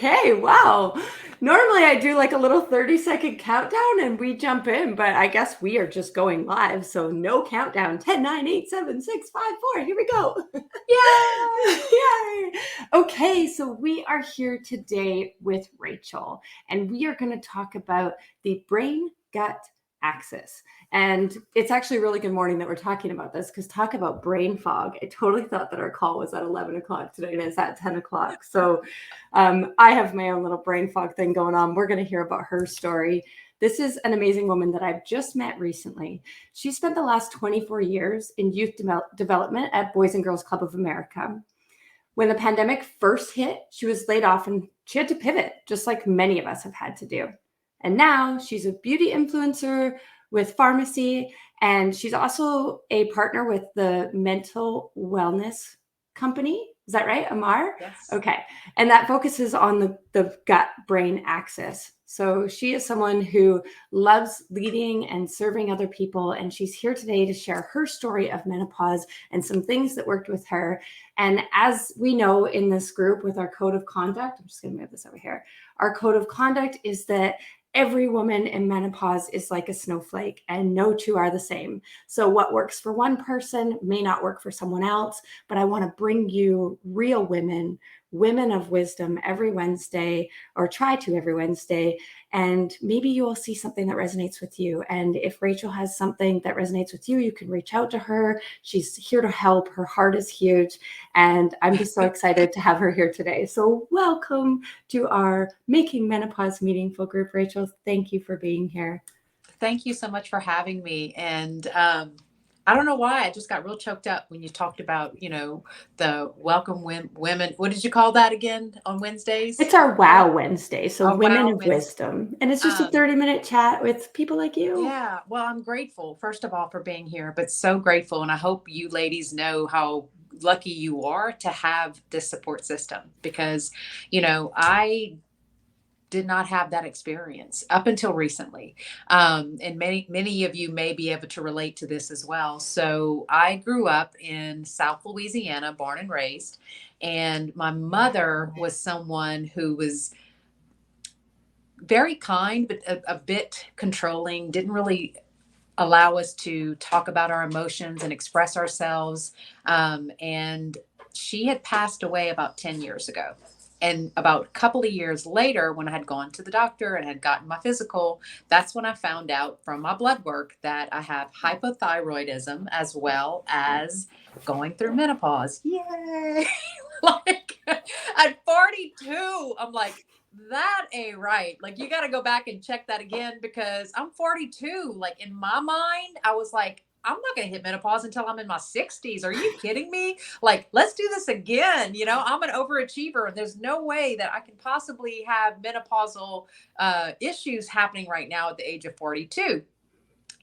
Okay, wow. Normally I do like a little 30-second countdown and we jump in, but I guess we are just going live. So no countdown. 10, 9, 8, 7, 6, 5, 4. Here we go. Yay! Yay. Okay, so we are here today with Rachel, and we are going to talk about the brain gut axis. And it's actually a really good morning that we're talking about this, because talk about brain fog. I totally thought that our call was at 11 o'clock today and it's at 10 o'clock. So I have my own little brain fog thing going on. We're going to hear about her story. This is an amazing woman that I've just met recently. She spent the last 24 years in youth development at Boys and Girls Club of America. When the pandemic first hit, she was laid off and she had to pivot, just like many of us have had to do. And now she's a beauty influencer with pharmacy, and she's also a partner with the mental wellness company. Is that right, Amar? Yes. Okay. And that focuses on the gut-brain axis. So she is someone who loves leading and serving other people. And she's here today to share her story of menopause and some things that worked with her. And as we know in this group with our code of conduct, I'm just going to move this over here. Our code of conduct is that every woman in menopause is like a snowflake and no two are the same. So what works for one person may not work for someone else, but I want to bring you real women of wisdom every Wednesday, or try to every Wednesday. And maybe you will see something that resonates with you. And if Rachel has something that resonates with you, you can reach out to her. She's here to help. Her heart is huge. And I'm just so excited to have her here today. So welcome to our Making Menopause Meaningful group. Rachel, thank you for being here. Thank you so much for having me. And I don't know why I just got real choked up when you talked about, the welcome women. What did you call that again on Wednesdays? It's our WOW Wednesday. So Oh, Women wow, of Wednesday. Wisdom. And it's just a 30-minute chat with people like you. Yeah. Well, I'm grateful, first of all, for being here, but so grateful. And I hope you ladies know how lucky you are to have this support system, because, I did not have that experience up until recently. And many of you may be able to relate to this as well. So I grew up in South Louisiana, born and raised, and my mother was someone who was very kind, but a bit controlling, didn't really allow us to talk about our emotions and express ourselves. And she had passed away about 10 years ago. And about a couple of years later, when I had gone to the doctor and had gotten my physical, that's when I found out from my blood work that I have hypothyroidism as well as going through menopause. Yay! Like at 42, I'm like, that ain't right. Like, you got to go back and check that again, because I'm 42. Like, in my mind, I was like, I'm not going to hit menopause until I'm in my 60s. Are you kidding me? Like, let's do this again. I'm an overachiever, and there's no way that I can possibly have menopausal issues happening right now at the age of 42.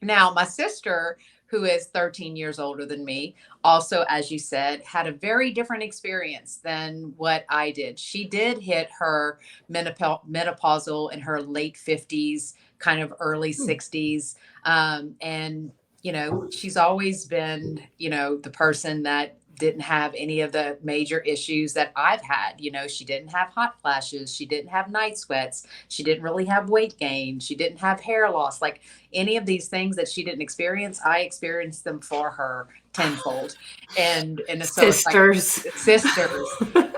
Now, my sister, who is 13 years older than me, also, as you said, had a very different experience than what I did. She did hit her menopausal in her late 50s, kind of early 60s. And, she's always been, the person that didn't have any of the major issues that I've had. She didn't have hot flashes. She didn't have night sweats. She didn't really have weight gain. She didn't have hair loss. Like, any of these things that she didn't experience, I experienced them for her tenfold. And so it's like sisters.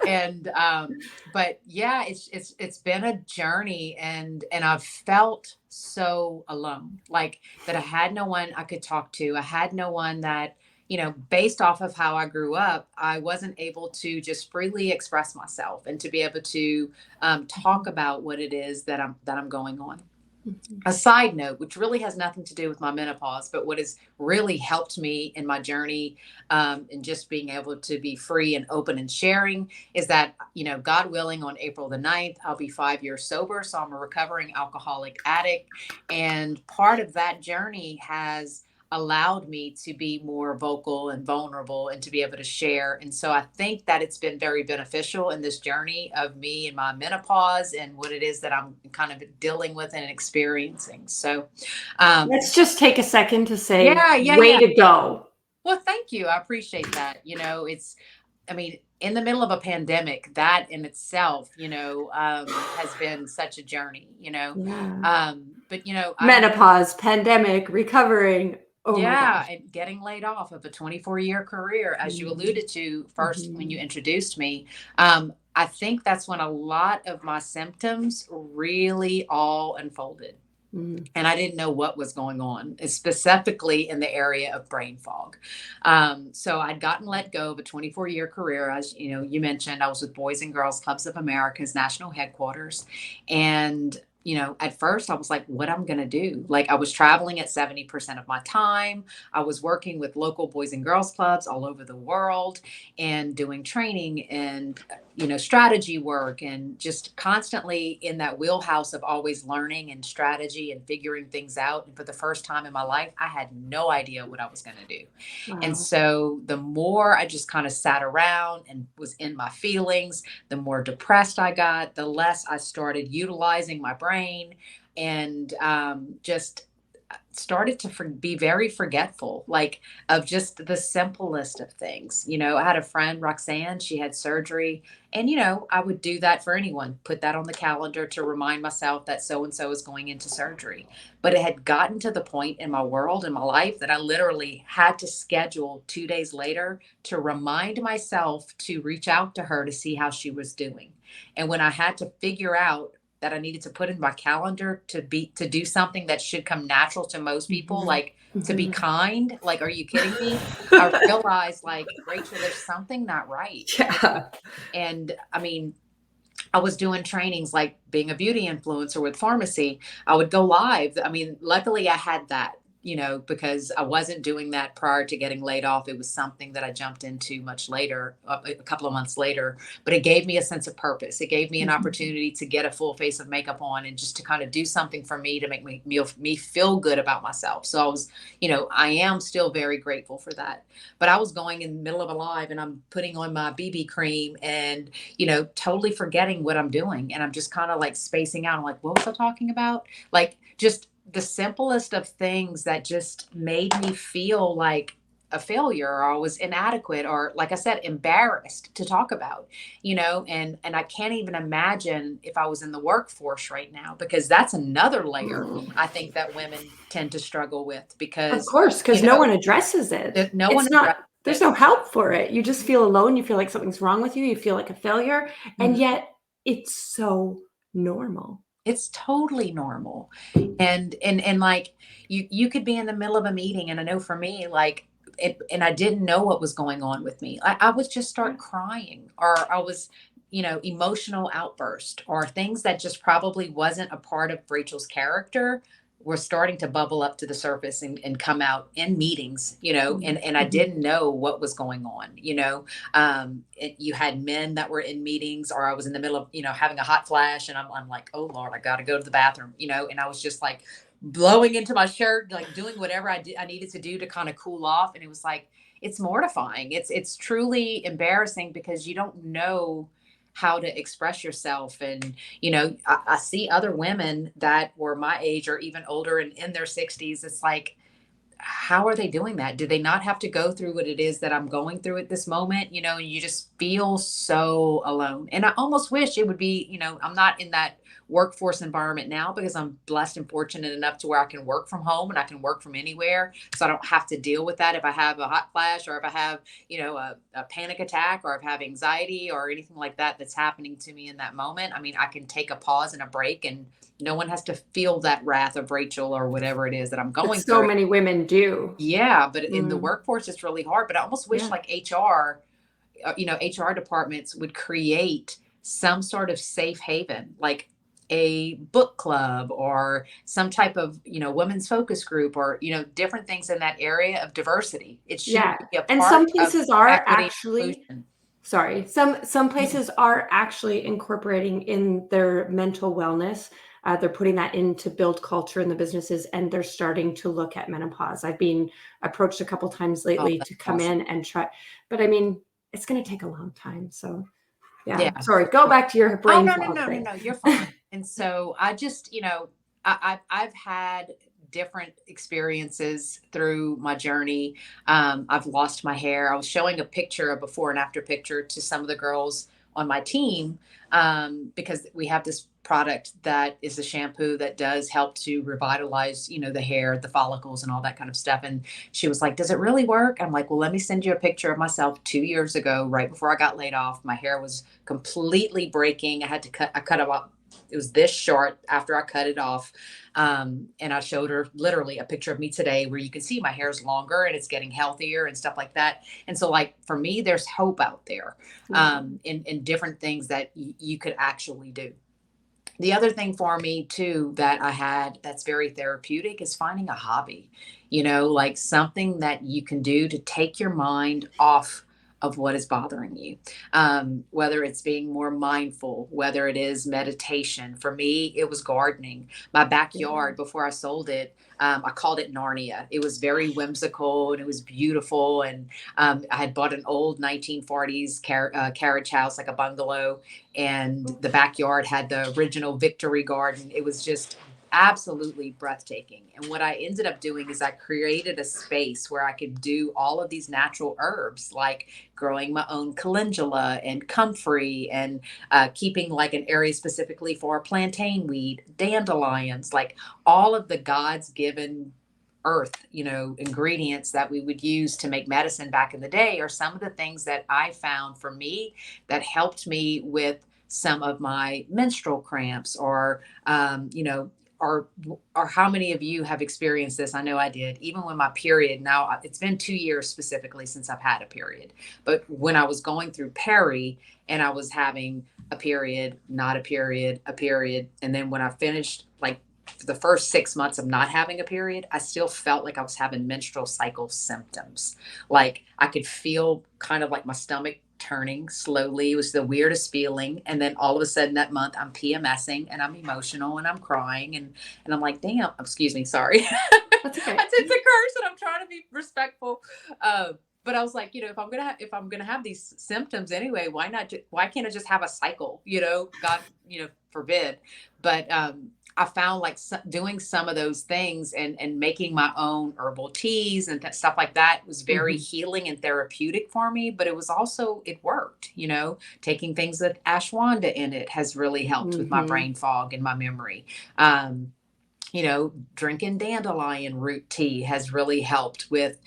And but yeah, it's been a journey, and I've felt so alone, like that I had no one I could talk to. I had no one that, based off of how I grew up, I wasn't able to just freely express myself and to be able to talk about what it is that I'm going on. A side note, which really has nothing to do with my menopause, but what has really helped me in my journey, and just being able to be free and open and sharing, is that, God willing, on April the 9th, I'll be 5 years sober. So I'm a recovering alcoholic addict. And part of that journey has allowed me to be more vocal and vulnerable and to be able to share. And so I think that it's been very beneficial in this journey of me and my menopause and what it is that I'm kind of dealing with and experiencing. So let's just take a second to say, yeah. way to go. Well, thank you. I appreciate that. I mean, in the middle of a pandemic, that in itself, has been such a journey, Yeah. but I don't. Menopause, pandemic, recovering. Oh my Yeah, gosh. and getting laid off of a 24-year career, as you Mm-hmm. alluded to first when you Mm-hmm. introduced me. I think that's when a lot of my symptoms really all unfolded. And I didn't know what was going on, specifically in the area of brain fog. So I'd gotten let go of a 24-year career. As you mentioned, I was with Boys and Girls Clubs of America's national headquarters. And at first I was like, what I'm going to do? Like, I was traveling at 70% of my time. I was working with local Boys and Girls Clubs all over the world and doing training and strategy work, and just constantly in that wheelhouse of always learning and strategy and figuring things out. And for the first time in my life, I had no idea what I was going to do. And Wow. so the more I just kind of sat around and was in my feelings, the more depressed I got, the less I started utilizing my brain, and just started to be very forgetful, like, of just the simplest of things. I had a friend, Roxanne, she had surgery, and I would do that for anyone, put that on the calendar to remind myself that so and so is going into surgery. But it had gotten to the point in my world, in my life, that I literally had to schedule 2 days later to remind myself to reach out to her to see how she was doing. And when I had to figure out that I needed to put in my calendar to do something that should come natural to most people, Mm-hmm. like to be Mm-hmm. kind. Like, are you kidding me? I realized, like, Rachel, there's something not right. Yeah. And I mean, I was doing trainings like being a beauty influencer with pharmacy. I would go live. I mean, luckily I had that, because I wasn't doing that prior to getting laid off. It was something that I jumped into much later, a couple of months later, but it gave me a sense of purpose. It gave me an Mm-hmm. opportunity to get a full face of makeup on and just to kind of do something for me to make me feel good about myself. So I am still very grateful for that. But I was going in the middle of a live and I'm putting on my BB cream and totally forgetting what I'm doing. And I'm just kind of like spacing out. I'm like, what was I talking about? Like, just the simplest of things that just made me feel like a failure, or I was inadequate, or, like I said, embarrassed to talk about, and I can't even imagine if I was in the workforce right now, because that's another layer Mm. I think that women tend to struggle with, Of because, course, because no one addresses it. no one It's not, addresses there's it. no help for it. You just feel alone. You feel like something's wrong with you. You feel like a failure. And Mhm. yet it's so normal. It's totally normal. And like, you could be in the middle of a meeting, and I know for me, like, and I didn't know what was going on with me. I would just Yeah. start crying, or I was, emotional outburst, or things that just probably wasn't a part of Rachel's character were starting to bubble up to the surface and come out in meetings, and I Mhm. didn't know what was going on. You had men that were in meetings, or I was in the middle of having a hot flash, and I'm like, oh Lord, I got to go to the bathroom, and I was just like blowing into my shirt, like doing whatever I needed to do to kind of cool off. And it was like, it's mortifying. It's truly embarrassing, because you don't know how to express yourself. And I see other women that were my age or even older and in their 60s. It's like, how are they doing that? Do they not have to go through what it is that I'm going through at this moment? And you just feel so alone. And I almost wish it would be, I'm not in that workforce environment now, because I'm blessed and fortunate enough to where I can work from home and I can work from anywhere. So I don't have to deal with that if I have a hot flash, or if I have, a panic attack, or if I have anxiety or anything like that that's happening to me in that moment. I mean, I can take a pause and a break, and no one has to feel that wrath of Rachel or whatever it is that I'm But going so through. many women do. Yeah, but in the Mm. workforce, it's really hard. But I almost wish, Yeah. like, HR, HR departments would create some sort of safe haven, like a book club, or some type of, women's focus group, or, different things in that area of diversity. It should Yeah. be a And part some of places are equity and actually, inclusion. sorry, some places are actually incorporating in their mental wellness. They're putting that in to build culture in the businesses, and they're starting to look at menopause. I've been approached a couple times Oh, lately that's to come awesome. in and try, but I mean, it's going to take a long time. So yeah, Yeah. sorry. Go back to your Oh, brain no, no, fog no, no, thing. no, you're fine. And so I just, I've had different experiences through my journey. I've lost my hair. I was showing a picture, a before and after picture, to some of the girls on my team, because we have this product that is a shampoo that does help to revitalize, the hair, the follicles, and all that kind of stuff. And she was like, "Does it really work?" I'm like, "Well, let me send you a picture of myself 2 years ago, right before I got laid off. My hair was completely breaking. I cut it off. It was this short after I cut it off." And I showed her literally a picture of me today where you can see my hair's longer and it's getting healthier and stuff like that. And so, like, for me, there's hope out there, Yeah. in different things that you could actually do. The other thing for me too that I had that's very therapeutic is finding a hobby, like something that you can do to take your mind off of what is bothering you. Whether it's being more mindful, whether it is meditation. For me, it was gardening. My Yeah. backyard, before I sold it, I called it Narnia. It was very whimsical and it was beautiful. And I had bought an old 1940s carriage house, like a bungalow, and the backyard had the original Victory Garden. It was just absolutely breathtaking. And what I ended up doing is I created a space where I could do all of these natural herbs, like growing my own calendula and comfrey, and keeping like an area specifically for plantain weed, dandelions, like all of the God's given earth, ingredients that we would use to make medicine back in the day, are some of the things that I found for me that helped me with some of my menstrual cramps, or how many of you have experienced this? I know I did. Even when my period, now it's been 2 years specifically since I've had a period, but when I was going through peri and I was having a period, not a period, a period, and then when I finished, like, for the first 6 months of not having a period, I still felt like I was having menstrual cycle symptoms. Like I could feel kind of like my stomach turning slowly. It was the weirdest feeling. And then all of a sudden that month I'm PMSing and I'm emotional and I'm crying, and I'm like, damn, excuse me, sorry. That's okay. It's a curse and I'm trying to be respectful. But I was like, if I'm gonna have these symptoms anyway, why can't I just have a cycle? God, forbid. But I found like doing some of those things and making my own herbal teas and stuff like that was very Mhm. healing and therapeutic for me. But it was also, it worked. Taking things with ashwagandha in it has really helped with my Mhm. brain fog and my memory. Um, Drinking dandelion root tea has really helped with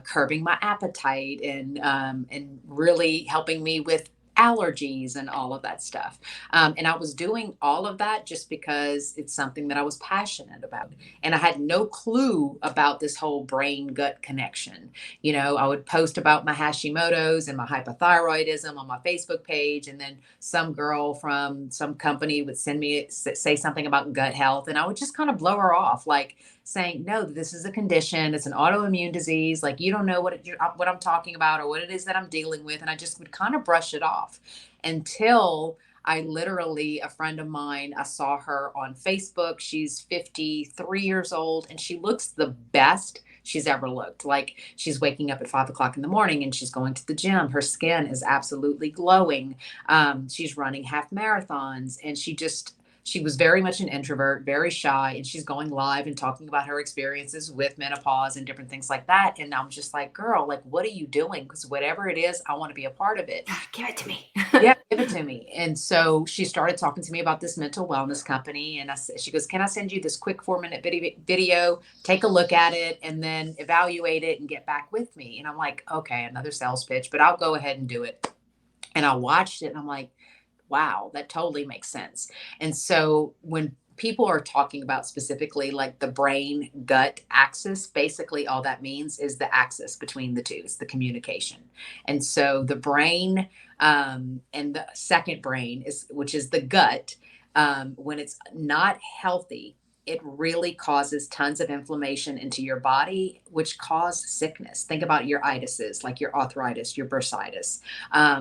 curbing my appetite, and really helping me with allergies and all of that stuff. And I was doing all of that just because it's something that I was passionate about. And I had no clue about this whole brain gut connection. I would post about my Hashimoto's and my hypothyroidism on my Facebook page, and then some girl from some company would send me say something about gut health, and I would just kind of blow her off, like saying, "No, this is a condition. It's an autoimmune disease. Like, you don't know what I'm talking about or what it is that I'm dealing with." And I just would kind of brush it off until I literally, a friend of mine, I saw her on Facebook. She's 53 years old and she looks the best she's ever looked. Like, she's waking up at 5 o'clock in the morning and she's going to the gym. Her skin is absolutely glowing. She's running half marathons, and she was very much an introvert, very shy, and she's going live and talking about her experiences with menopause and different things like that. And I'm just like, girl, like, what are you doing? Because whatever it is, I want to be a part of it. Give it to me. Yeah, give it to me. And so she started talking to me about this mental wellness company. And she goes, "Can I send you this quick 4-minute video? Take a look at it and then evaluate it and get back with me." And I'm like, okay, another sales pitch, but I'll go ahead and do it. And I watched it and I'm like, wow, that totally makes sense. And so when people are talking about specifically like the brain gut axis, basically all that means is the axis between the two, it's the communication. And so the brain, and the second brain which is the gut, when it's not healthy, it really causes tons of inflammation into your body, which cause sickness. Think about your itises, like your arthritis, your bursitis.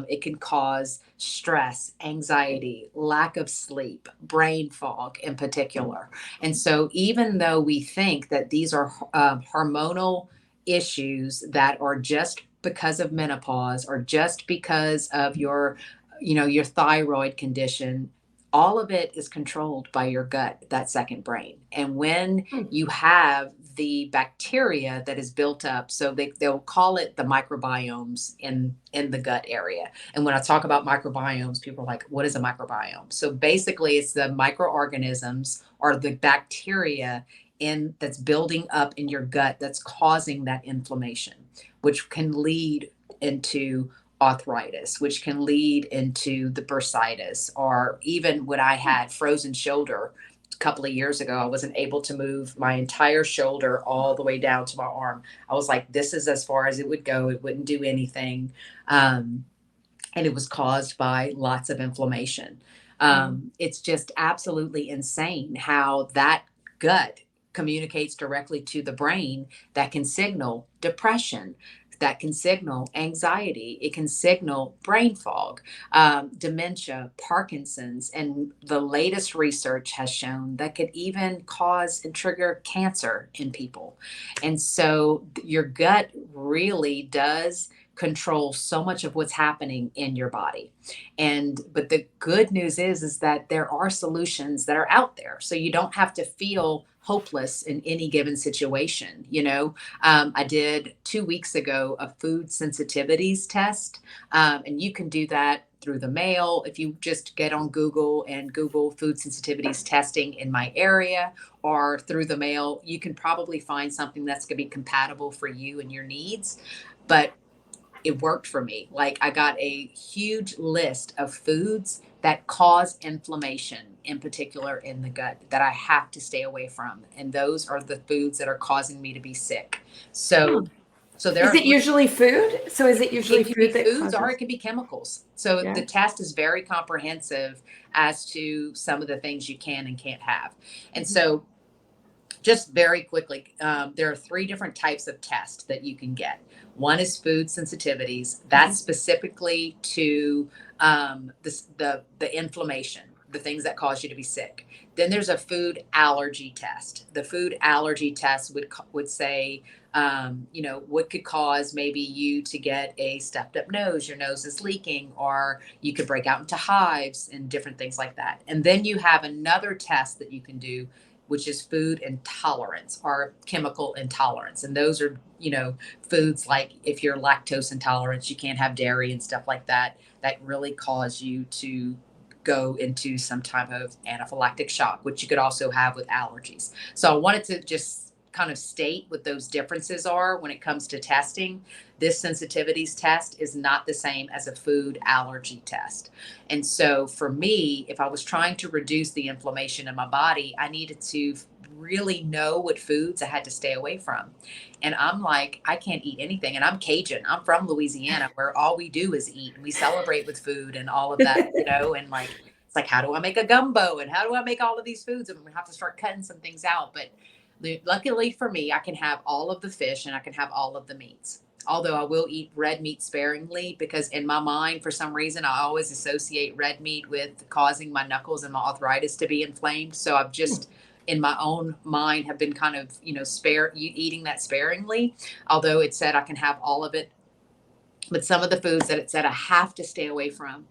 It can cause stress, anxiety, lack of sleep, brain fog in particular. And so, even though we think that these are hormonal issues that are just because of menopause or just because of your thyroid condition, all of it is controlled by your gut, that second brain. And when Hmm. you have the bacteria that is built up, so they'll call it the microbiomes in the gut area. And when I talk about microbiomes, people are like, what is a microbiome? So basically it's the microorganisms or the bacteria in that's building up in your gut that's causing that inflammation, which can lead into arthritis, which can lead into the bursitis, or even when I had frozen shoulder a couple of years ago, I wasn't able to move my entire shoulder all the way down to my arm. I was like, this is as far as it would go. It wouldn't do anything. And it was caused by lots of inflammation. Wow. It's just absolutely insane how that gut communicates directly to the brain that can signal depression, that can signal anxiety, it can signal brain fog, dementia, Parkinson's, and the latest research has shown that could even cause and trigger cancer in people. And so your gut really does control so much of what's happening in your body. And but the good news is that there are solutions that are out there, so you don't have to feel hopeless in any given situation. I did 2 weeks ago a food sensitivities test, and you can do that through the mail if you just get on Google and Google food sensitivities testing in my area, or through the mail. You can probably find something that's going to be compatible for you and your needs. But it worked for me. Like, I got a huge list of foods that cause inflammation, in particular in the gut, that I have to stay away from. And those are the foods that are causing me to be sick. So, Hmm. so there Is are it three. usually food? So is it usually It can be food that foods or causes? it can be chemicals. So Yeah. the test is very comprehensive as to some of the things you can and can't have. And Mhm. so, just very quickly, there are three different types of tests that you can get. One is food sensitivities. That's Mhm. specifically to the inflammation, the things that cause you to be sick. Then there's a food allergy test. The food allergy test would say, what could cause maybe you to get a stuffed up nose, your nose is leaking, or you could break out into hives and different things like that. And then you have another test that you can do, which is food intolerance or chemical intolerance. And those are, foods like if you're lactose intolerant, you can't have dairy and stuff like that, that really cause you to go into some type of anaphylactic shock, which you could also have with allergies. So I wanted to just kind of state what those differences are when it comes to testing. This sensitivities test is not the same as a food allergy test. And so for me, if I was trying to reduce the inflammation in my body, I needed to really know what foods I had to stay away from. And I'm like, I can't eat anything. And I'm Cajun. I'm from Louisiana, where all we do is eat and we celebrate with food and all of that, and like, it's like, how do I make a gumbo? And how do I make all of these foods? And we have to start cutting some things out. But luckily for me, I can have all of the fish and I can have all of the meats. Although I will eat red meat sparingly, because in my mind, for some reason, I always associate red meat with causing my knuckles and my arthritis to be inflamed. So I've just, in my own mind, have been kind of, eating that sparingly. Although it said I can have all of it, but some of the foods that it said I have to stay away from,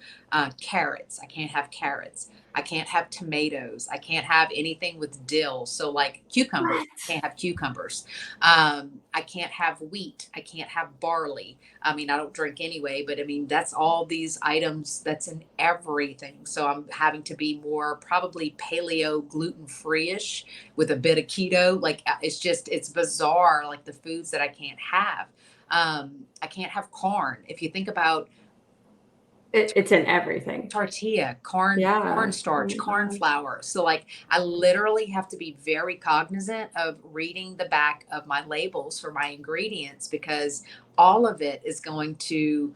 carrots. I can't have carrots. I can't have tomatoes. I can't have anything with dill. So like cucumbers, What? I can't have cucumbers. I can't have wheat. I can't have barley. I mean, I don't drink anyway, but I mean, that's all these items that's in everything. So I'm having to be more probably paleo, gluten free-ish with a bit of keto. Like, it's bizarre, like the foods that I can't have. I can't have corn. If you think about It's in everything. tortilla, corn Yeah. Oh starch, my corn gosh. flour. So like, I literally have to be very cognizant of reading the back of my labels for my ingredients, because all of it is going to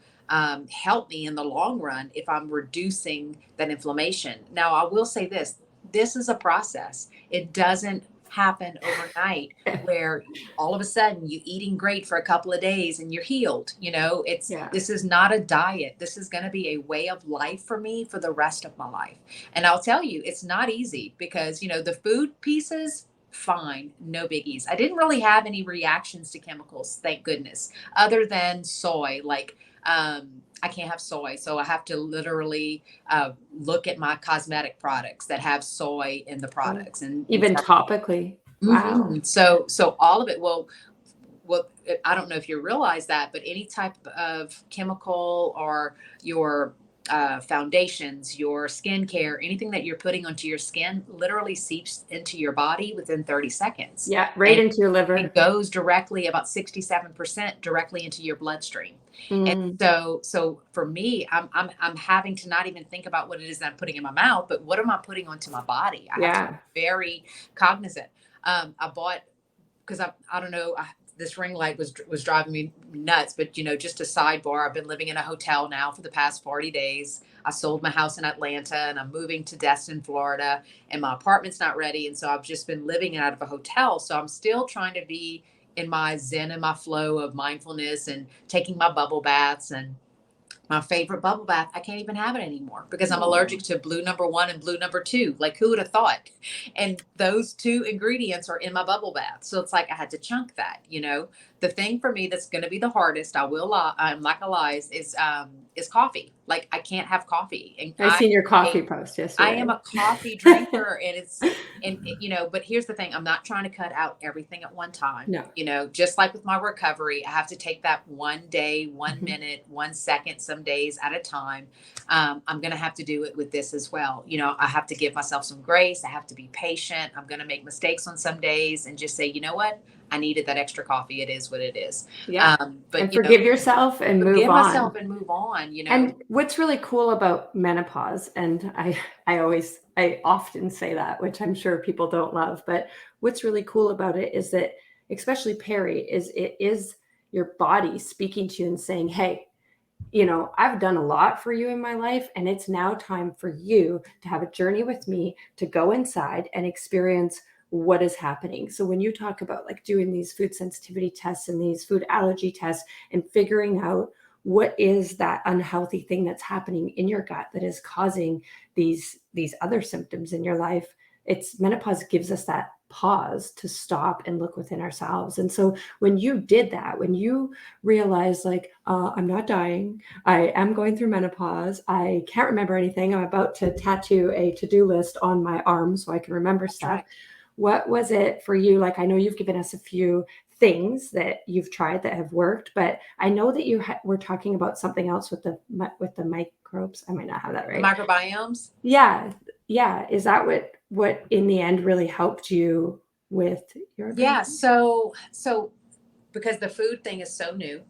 help me in the long run if I'm reducing that inflammation. Now, I will say this is a process. It doesn't happen overnight where all of a sudden you eating great for a couple of days and you're healed. Yeah. This is not a diet. This is going to be a way of life for me for the rest of my life. And I'll tell you, it's not easy, because the food pieces, fine, no biggies. I didn't really have any reactions to chemicals, thank goodness, other than soy. Like, I can't have soy. So I have to literally look at my cosmetic products that have soy in the Oh, products and even stuff. topically. Wow. Mhm. So all of it. Well, I don't know if you realize that, but any type of chemical or your foundations, your skincare, anything that you're putting onto your skin literally seeps into your body within 30 seconds. Yeah, right And into your it liver. goes directly, about 67% directly into your bloodstream. And Mm, so for me, I'm having to not even think about what it is that I'm putting in my mouth, but what am I putting onto my body? I have to yeah. be very cognizant. I bought, because I don't know, this ring light was driving me nuts. But just a sidebar, I've been living in a hotel now for the past 40 days. I sold my house in Atlanta and I'm moving to Destin, Florida, and my apartment's not ready. And so I've just been living out of a hotel. So I'm still trying to be in my zen and my flow of mindfulness and taking my bubble baths. And my favorite bubble bath, I can't even have it anymore because I'm Oh, allergic to blue number one and blue number two. Like, who would have thought? And those two ingredients are in my bubble bath. So it's like I had to chunk that. The thing for me that's going to be the hardest, I will lie, I'm not gonna lie, is coffee. Like, I can't have coffee. And I seen your I coffee post I yesterday. am a coffee drinker, but here's the thing, I'm not trying to cut out everything at one time. No. Just like with my recovery, I have to take that one day, one Mhm. minute, 1 second, some days at a time. I'm going to have to do it with this as well. I have to give myself some grace. I have to be patient. I'm going to make mistakes on some days and just say, you know what? I needed that extra coffee. It is what it is. Yeah. But, And forgive yourself and move forgive myself on. and move on. And what's really cool about menopause, and I often say that, which I'm sure people don't love, but what's really cool about it is that, especially Perry, is it is your body speaking to you and saying, hey, I've done a lot for you in my life, and it's now time for you to have a journey with me to go inside and experience what is happening. So when you talk about like doing these food sensitivity tests and these food allergy tests and figuring out what is that unhealthy thing that's happening in your gut that is causing these other symptoms in your life, it's menopause gives us that pause to stop and look within ourselves. And so when you did that, when you realized like, I'm not dying, I am going through menopause, I can't remember anything, I'm about to tattoo a to-do list on my arm so I can remember That's stuff. right. What was it for you? Like, I know you've given us a few things that you've tried that have worked, but I know that you were talking about something else with the microbes. I might not have that The right. microbiomes. Yeah, yeah. Is that what in the end really helped you with your Yeah. adrenaline? So because the food thing is so new,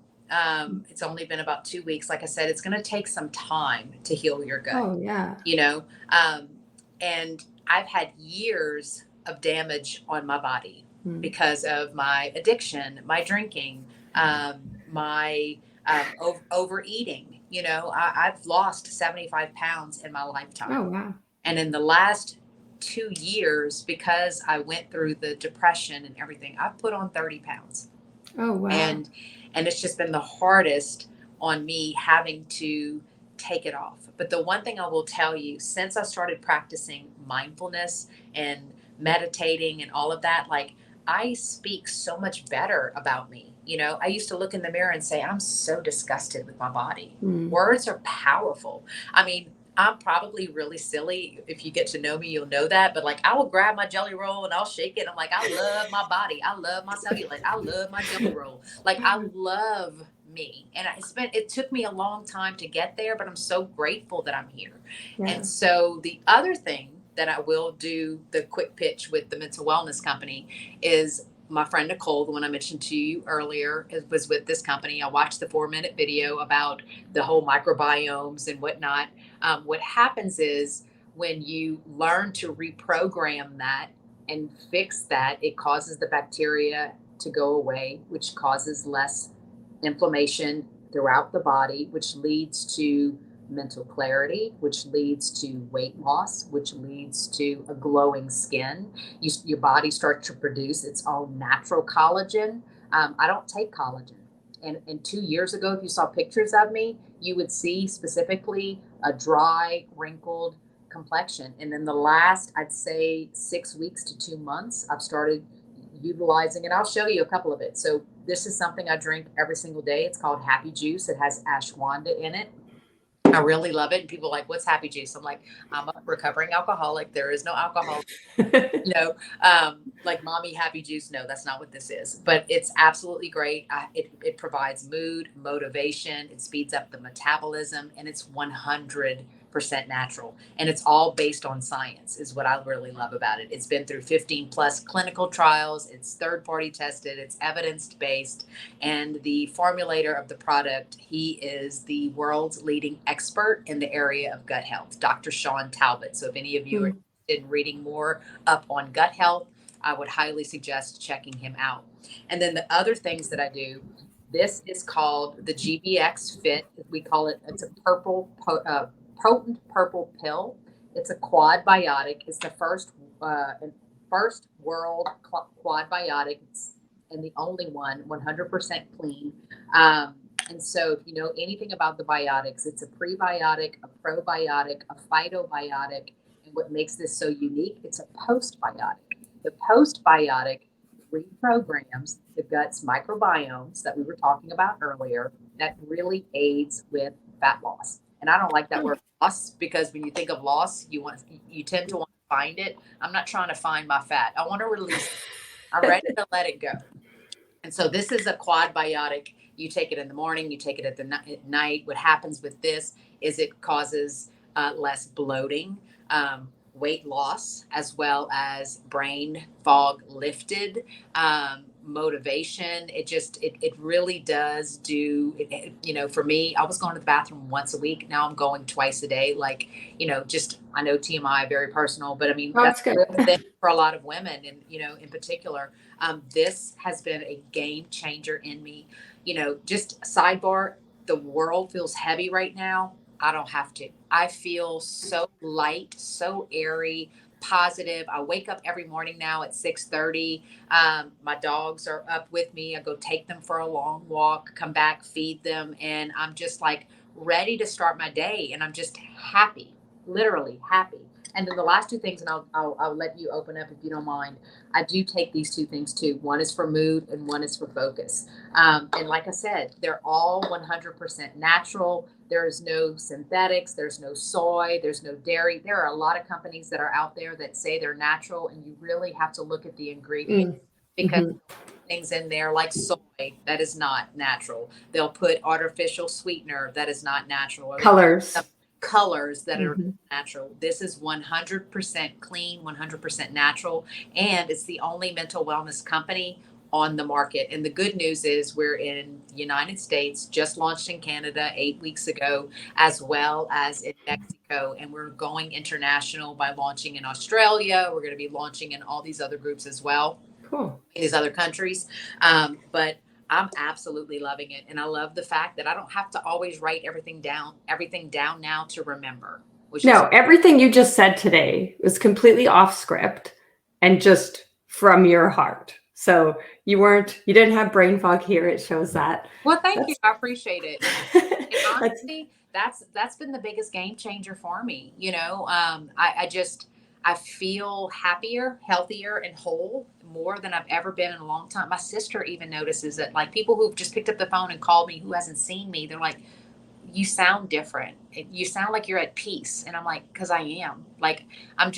it's only been about 2 weeks. Like I said, it's going to take some time to heal your gut, Oh yeah. you know, um, and I've had years of damage on my body Mm. because of my addiction, my drinking, my overeating. I've lost 75 pounds in my lifetime. Oh wow. And in the last 2 years, because I went through the depression and everything, I've put on 30 pounds. Oh wow. And it's just been the hardest on me having to take it off. But the one thing I will tell you, since I started practicing mindfulness and meditating and all of that, like, I speak so much better about me. I used to look in the mirror and say, I'm so disgusted with my body. Mm. Words are powerful. I mean, I'm probably really silly. If you get to know me, you'll know that. But like, I will grab my jelly roll and I'll shake it. I'm like, I love my body. I love my cellulite. I love my jelly roll. Like, I love me. And it took me a long time to get there, but I'm so grateful that I'm here. Yeah. And so the other thing that I will do, the quick pitch with the mental wellness company, is my friend Nicole, the one I mentioned to you earlier, was with this company. I watched the 4-minute video about the whole microbiomes and whatnot. What happens is, when you learn to reprogram that and fix that, it causes the bacteria to go away, which causes less inflammation throughout the body, which leads to mental clarity, which leads to weight loss, which leads to a glowing skin. Your body starts to produce its own natural collagen. I don't take collagen. And 2 years ago, if you saw pictures of me, you would see specifically a dry, wrinkled complexion. And in the last, I'd say, 6 weeks to 2 months, I've started utilizing it. I'll show you a couple of it. So This is something I drink every single day. It's called Happy Juice. It has ashwagandha in it. I really love it. And people are like, what's Happy Juice? I'm like, I'm a recovering alcoholic. There is no alcohol. No, like mommy happy juice. No, that's not what this is, but it's absolutely great. It provides mood, motivation. It speeds up the metabolism, and it's 100% natural. And it's all based on science is what I really love about it. It's been through 15 plus clinical trials. It's third party tested. It's evidence based. And the formulator of the product, he is the world's leading expert in the area of gut health, Dr. Sean Talbot. So if any of you are in reading more up on gut health, I would highly suggest checking him out. And then the other things that I do, this is called the GBX Fit. We call it, it's a potent purple pill. It's a quad biotic. It's the first world quad biotic, and the only one 100% clean. And so if you know anything about the biotics, it's a prebiotic, a probiotic, a phytobiotic. And what makes this so unique, it's a postbiotic. The postbiotic reprograms the gut's microbiomes that we were talking about earlier that really aids with fat loss. And I don't like that word loss, because when you think of loss, you tend to want to find it. I'm not trying to find my fat. I want to release it. I'm ready to let it go. And so this is a quad biotic. You take it in the morning, you take it at night. What happens with this is it causes less bloating, weight loss, as well as brain fog lifted, motivation. It really does do it, you know, for me, I was going to the bathroom once a week. Now I'm going twice a day. Like, you know, just, I know TMI, very personal, but I mean, that's a real thing for a lot of women. And, you know, in particular, this has been a game changer in me. You know, just sidebar, the world feels heavy right now. I don't have to. I feel so light, so airy, positive. I wake up every morning now at 6:30. My dogs are up with me. I go take them for a long walk, come back, feed them, and I'm just like ready to start my day. And I'm just happy, literally happy. And then the last two things, and I'll let you open up if you don't mind. I do take these two things too. One is for mood, and one is for focus. And like I said, they're all 100% natural. There's no synthetics, there's no soy, there's no dairy. There are a lot of companies that are out there that say they're natural, and you really have to look at the ingredients because things in there like soy that is not natural. They'll put artificial sweetener that is not natural. Colors that are natural. This is 100% clean, 100% natural, and it's the only mental wellness company on the market. And the good news is we're in the United States, just launched in Canada 8 weeks ago, as well as in Mexico. And we're going international by launching in Australia. We're going to be launching in all these other groups as well. Cool. In these other countries. But I'm absolutely loving it. And I love the fact that I don't have to always write everything down now to remember. Everything you just said today was completely off script and just from your heart. So you didn't have brain fog here. It shows that. Well, thank you. I appreciate it. And honestly, that's been the biggest game changer for me. You know, I feel happier, healthier, and whole more than I've ever been in a long time. My sister even notices it. Like people who've just picked up the phone and called me who hasn't seen me, they're like, you sound different. You sound like you're at peace. And I'm like, because I am. Like, I'm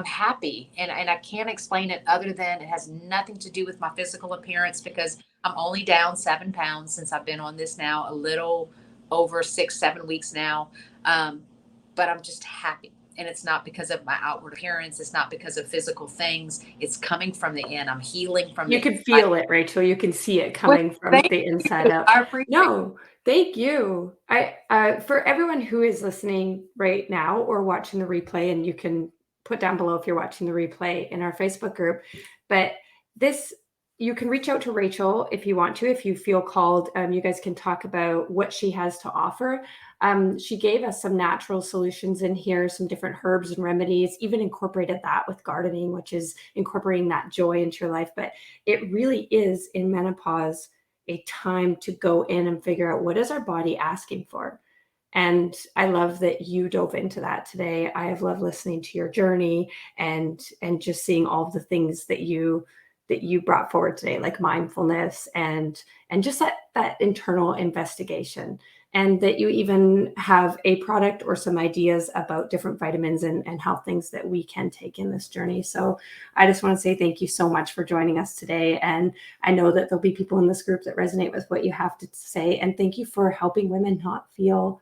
happy. And I can't explain it other than it has nothing to do with my physical appearance, because I'm only down 7 pounds since I've been on this now, a little over 6-7 weeks now. But I'm just happy. And it's not because of my outward appearance. It's not because of physical things. It's coming from the in. I'm healing from you can feel it, Rachel. You can see it coming from the inside out. I appreciate it. Thank you. For everyone who is listening right now or watching the replay, and you can put down below if you're watching the replay in our Facebook group, but you can reach out to Rachel if you want to, if you feel called. You guys can talk about what she has to offer. She gave us some natural solutions in here, some different herbs and remedies, even incorporated that with gardening, which is incorporating that joy into your life. But it really is in menopause a time to go in and figure out what is our body asking for. And I love that you dove into that today. I have loved listening to your journey and just seeing all the things that you that you brought forward today, like mindfulness and just that internal investigation, and that you even have a product or some ideas about different vitamins and health things that we can take in this journey. So I just want to say thank you so much for joining us today. And I know that there'll be people in this group that resonate with what you have to say. And thank you for helping women not feel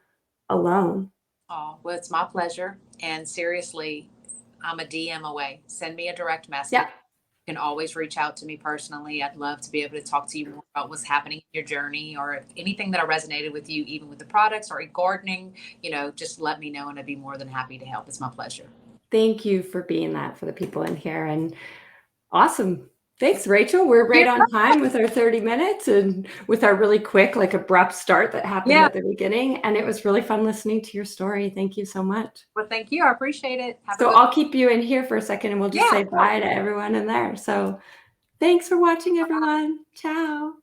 alone. Oh, well, it's my pleasure. And seriously, I'm a DM away. Send me a direct message. Yeah. You can always reach out to me personally. I'd love to be able to talk to you more about what's happening in your journey, or if anything that I resonated with you, even with the products or gardening, just let me know and I'd be more than happy to help. It's my pleasure. Thank you for being that for the people in here. And awesome. Thanks, Rachel. We're right on time with our 30 minutes and with our really quick, like abrupt start that happened at the beginning. And it was really fun listening to your story. Thank you so much. Well, thank you. I appreciate it. So I'll keep you in here for a second and we'll just say bye to everyone in there. So thanks for watching, everyone. Ciao.